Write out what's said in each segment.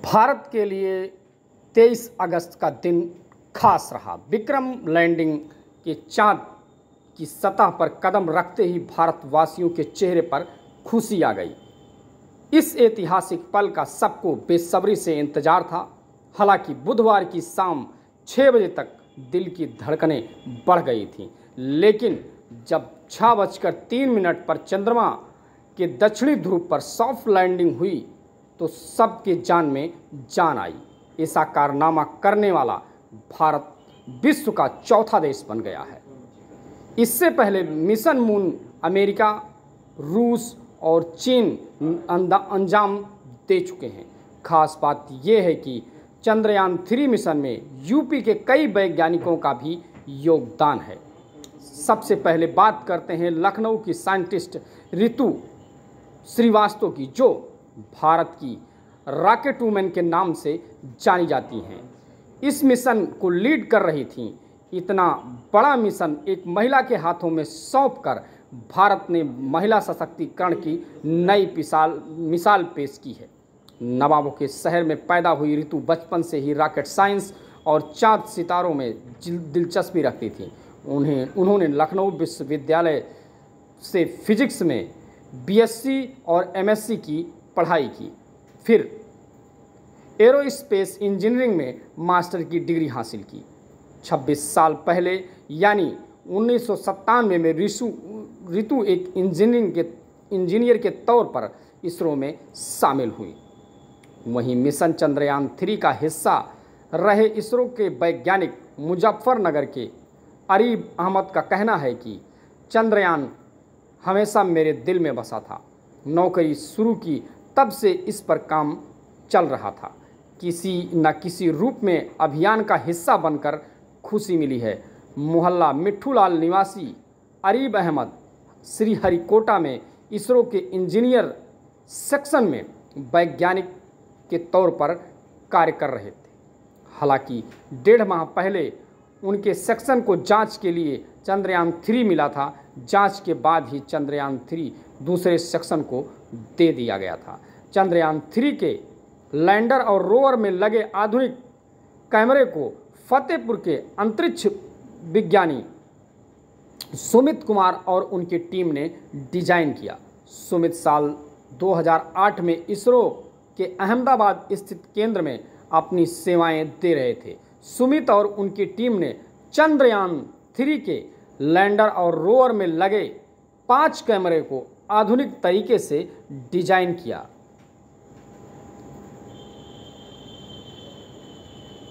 भारत के लिए 23 अगस्त का दिन खास रहा। विक्रम लैंडिंग के चांद की सतह पर कदम रखते ही भारतवासियों के चेहरे पर खुशी आ गई। इस ऐतिहासिक पल का सबको बेसब्री से इंतजार था। हालांकि बुधवार की शाम 6 बजे तक दिल की धड़कनें बढ़ गई थीं, लेकिन जब 6:03 पर चंद्रमा के दक्षिणी ध्रुव पर सॉफ्ट लैंडिंग हुई तो सबके जान में जान आई। ऐसा कारनामा करने वाला भारत विश्व का चौथा देश बन गया है। इससे पहले मिशन मून अमेरिका, रूस और चीन अंजाम दे चुके हैं। खास बात यह है कि चंद्रयान 3 मिशन में यूपी के कई वैज्ञानिकों का भी योगदान है। सबसे पहले बात करते हैं लखनऊ की साइंटिस्ट ऋतु श्रीवास्तव की, जो भारत की रॉकेट वुमेन के नाम से जानी जाती हैं। इस मिशन को लीड कर रही थीं। इतना बड़ा मिशन एक महिला के हाथों में सौंपकर भारत ने महिला सशक्तिकरण की नई मिसाल पेश की है। नवाबों के शहर में पैदा हुई ऋतु बचपन से ही रॉकेट साइंस और चांद सितारों में दिलचस्पी रखती थी। उन्होंने लखनऊ विश्वविद्यालय से फिजिक्स में बीएससी और एमएससी की पढ़ाई की, फिर एरोस्पेस इंजीनियरिंग में मास्टर की डिग्री हासिल की। 26 साल पहले यानी 1997 में ऋतु एक इंजीनियर के तौर पर इसरो में शामिल हुई। वहीं मिशन चंद्रयान 3 का हिस्सा रहे इसरो के वैज्ञानिक मुजफ्फरनगर के अरीब अहमद का कहना है कि चंद्रयान हमेशा मेरे दिल में बसा था। नौकरी शुरू की तब से इस पर काम चल रहा था। किसी न किसी रूप में अभियान का हिस्सा बनकर खुशी मिली है। मोहल्ला मिट्ठूलाल निवासी अरीब अहमद श्रीहरिकोटा में इसरो के इंजीनियर सेक्शन में वैज्ञानिक के तौर पर कार्य कर रहे थे। हालांकि 1.5 माह पहले उनके सेक्शन को जांच के लिए चंद्रयान 3 मिला था। जांच के बाद ही चंद्रयान 3 दूसरे सेक्शन को दे दिया गया था। चंद्रयान 3 के लैंडर और रोवर में लगे आधुनिक कैमरे को फतेहपुर के अंतरिक्ष विज्ञानी सुमित कुमार और उनकी टीम ने डिजाइन किया। सुमित साल 2008 में इसरो के अहमदाबाद स्थित केंद्र में अपनी सेवाएं दे रहे थे। सुमित और उनकी टीम ने चंद्रयान 3 के लैंडर और रोवर में लगे 5 कैमरे को आधुनिक तरीके से डिजाइन किया।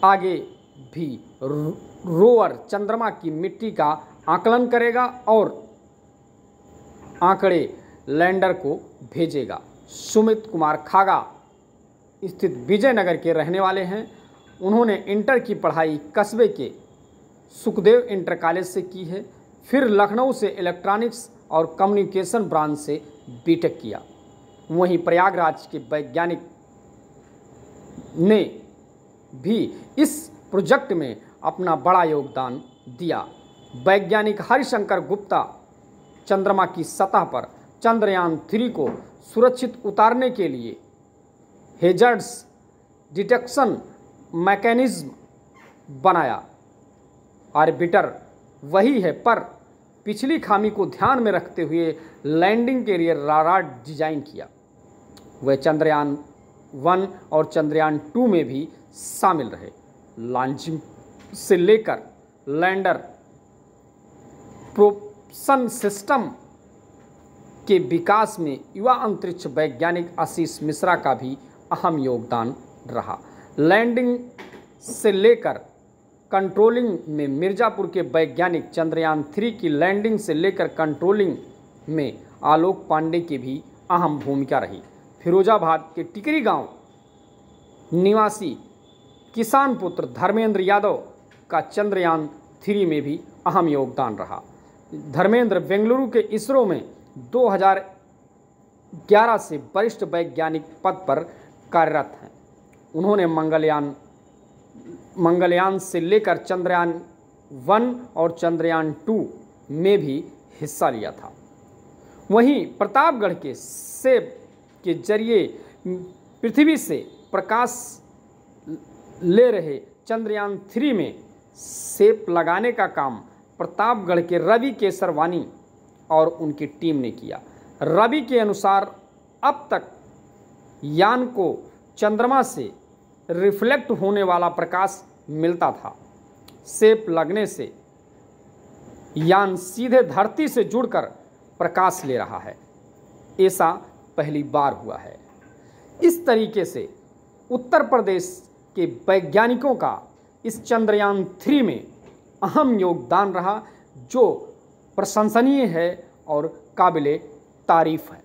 आगे भी रोवर चंद्रमा की मिट्टी का आकलन करेगा और आंकड़े लैंडर को भेजेगा। सुमित कुमार खागा स्थित विजयनगर के रहने वाले हैं। उन्होंने इंटर की पढ़ाई कस्बे के सुखदेव इंटर कॉलेज से की है। फिर लखनऊ से इलेक्ट्रॉनिक्स और कम्युनिकेशन ब्रांच से बीटेक किया। वहीं प्रयागराज के वैज्ञानिक ने भी इस प्रोजेक्ट में अपना बड़ा योगदान दिया। वैज्ञानिक हरिशंकर गुप्ता चंद्रमा की सतह पर चंद्रयान 3 को सुरक्षित उतारने के लिए हेजर्ड्स डिटेक्शन मैकेनिज्म बनाया। ऑर्बिटर वही है, पर पिछली खामी को ध्यान में रखते हुए लैंडिंग के लिए राडार डिजाइन किया। वह चंद्रयान 1 और चंद्रयान 2 में भी शामिल रहे। लॉन्चिंग से लेकर लैंडर प्रोपल्शन सिस्टम के विकास में युवा अंतरिक्ष वैज्ञानिक आशीष मिश्रा का भी अहम योगदान रहा। लैंडिंग से लेकर कंट्रोलिंग में मिर्ज़ापुर के वैज्ञानिक, चंद्रयान 3 की लैंडिंग से लेकर कंट्रोलिंग में आलोक पांडे की भी अहम भूमिका रही। फिरोजाबाद के टिकरी गांव निवासी किसान पुत्र धर्मेंद्र यादव का चंद्रयान 3 में भी अहम योगदान रहा। धर्मेंद्र बेंगलुरु के इसरो में 2011 से वरिष्ठ वैज्ञानिक पद पर कार्यरत हैं। उन्होंने मंगलयान से लेकर चंद्रयान 1 और चंद्रयान 2 में भी हिस्सा लिया था। वहीं प्रतापगढ़ के सेब के जरिए पृथ्वी से प्रकाश ले रहे चंद्रयान 3 में सेप लगाने का काम प्रतापगढ़ के रवि केसरवानी और उनकी टीम ने किया। रवि के अनुसार अब तक यान को चंद्रमा से रिफ्लेक्ट होने वाला प्रकाश मिलता था। सेप लगने से यान सीधे धरती से जुड़कर प्रकाश ले रहा है। ऐसा पहली बार हुआ है। इस तरीके से उत्तर प्रदेश के वैज्ञानिकों का इस चंद्रयान 3 में अहम योगदान रहा, जो प्रशंसनीय है और काबिले तारीफ है।